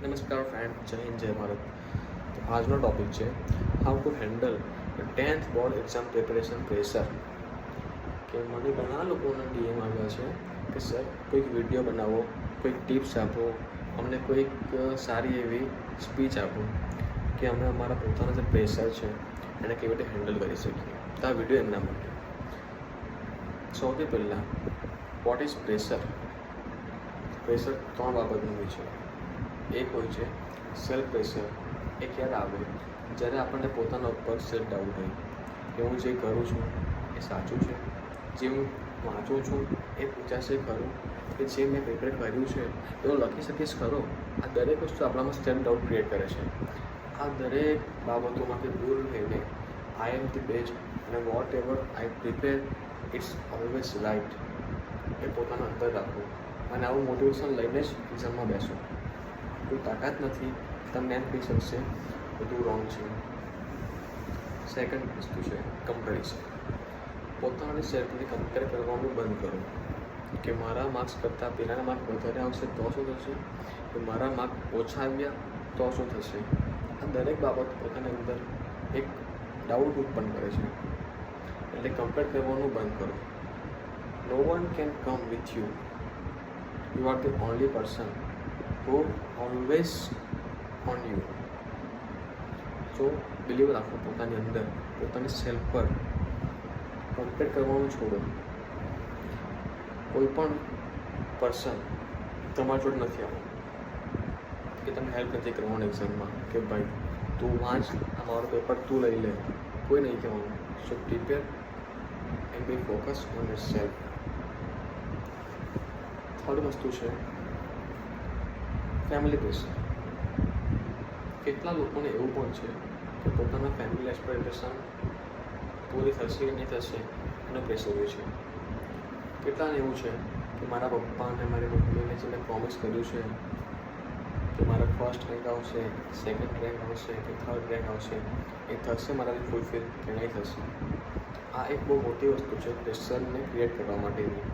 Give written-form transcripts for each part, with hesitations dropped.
નમસ્કાર ફ્રેન્ડ, જય હિન્દ, જય ભારત. તો આજનો ટોપિક છે how to handle 10th board exam preparation pressure. કે મને ઘણા લોકોના ડીએમ આવ્યા છે કે સર કોઈક વિડીયો બનાવો, કોઈક ટિપ્સ આપો, અમને કોઈક સારી એવી સ્પીચ આપો કે અમે અમારા પોતાના જે પ્રેશર છે એને કેવી રીતે હેન્ડલ કરી શકીએ. તો આ વિડીયો એમના માટે. સૌથી પહેલાં વોટ ઇઝ પ્રેશર? પ્રેશર 3 બાબતનું હોય છે. એક હોય છે સેલ્ફ પ્રેશર. એ ક્યારે આવે? જ્યારે આપણને પોતાના ઉપર સેલ્ફ ડાઉટ હોય કે હું જે કરું છું એ સાચું છે, જે હું વાંચું છું એ પૂછાશે ખરું, કે જે મેં પ્રિપેર કર્યું છે એ હું લખી શકીશ ખરો. આ દરેક વસ્તુ આપણામાં સેલ્ફ ડાઉટ ક્રિએટ કરે છે. આ દરેક બાબતોમાંથી દૂર રહીને આઈ એમ ધી બેસ્ટ અને whatever I prepare it's always right એ પોતાના અંદર રાખવું અને આવું મોટિવેશન લઈને જ એક્ઝામમાં બેસો. કોઈ તાકાત નથી તમને એમ કહી શકશે બધું રોંગ છે. સેકન્ડ વસ્તુ છે કમ્પેરિઝન. પોતાની સેલ્ફને કમ્પેર કરવાનું બંધ કરો કે મારા માર્ક્સ કરતાં પેલાના માર્ક વધારે આવશે તો શું થશે, કે મારા માર્ક ઓછા આવ્યા તો શું થશે. આ દરેક બાબત પોતાની અંદર એક ડાઉટ ઉત્પન્ન કરે છે. એટલે કમ્પેર કરવાનું બંધ કરો. No one can come with you. You are the only person who always on you. So believe રાખો પોતાની અંદર, પોતાની સેલ્ફ પર. કમ્પેર કરવાનું છોડો. કોઈ પણ પર્સન તમારા જોડે નથી આવવાનું કે તમને હેલ્પ નથી કરવાનું એક્ઝામમાં કે ભાઈ તું વાંચ, આ મારું પેપર તું લઈ લે. કોઈ નહીં કહેવાનું. So prepare and be focus on yourself. Third વસ્તુ છે ફેમિલી પ્રેશર. કેટલા લોકોને એવું પણ છે કે પોતાના ફેમિલી એક્સપેક્ટેશન પૂરી થશે કે નહીં થશે એનો પ્રેશર હોય છે. કેટલાને એવું છે કે મારા પપ્પા અને મારી મમ્મીને જે મેં પ્રોમિસ કર્યું છે કે મારા ફર્સ્ટ રેન્ક આવશે, સેકન્ડ રેન્ક આવશે કે થર્ડ રેન્ક આવશે, એ થશે મારાથી ફૂલફિલ કે નહીં થશે. આ એક બહુ મોટી વસ્તુ છે પ્રેશરને ક્રિએટ કરવા માટેની.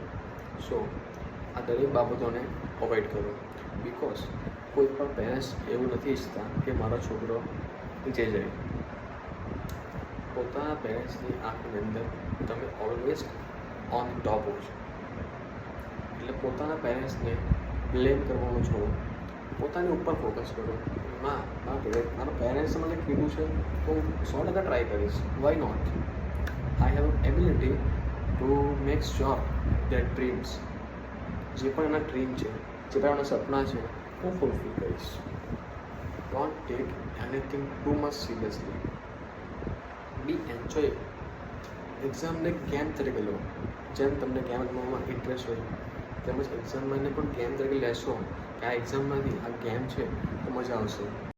સો આ દરેક બાબતોને અવોઇડ કરો. બિકોઝ કોઈ પણ પેરેન્ટ્સ એવું નથી ઈચ્છતા કે મારો છોકરો નીચે જાય. પોતાના પેરેન્ટ્સની આંખની અંદર તમે ઓલવેઝ ઓન ટોપ હો છો. એટલે પોતાના પેરેન્ટ્સને બ્લેમ કરવાનું છોડો. પોતાની ઉપર ફોકસ કરો. મારા પેરેન્ટ્સે મને કીધું છે તો હું 100% ટ્રાય કરીશ. Why not? I have ability to make sure that dreams. જે પણ એના ડ્રીમ છે, જે પણ એના સપના છે, હું ફૂલફિલ કરીશ. Don't take anything too much seriously. Be enjoy. એક્ઝામને ગેમ તરીકે લો. જેમ તમને ગેમ રમવામાં ઇન્ટરેસ્ટ હોય તેમજ એક્ઝામને પણ ગેમ તરીકે લેશો કે આ એક્ઝામમાંથી આ ગેમ છે તો મજા આવશે.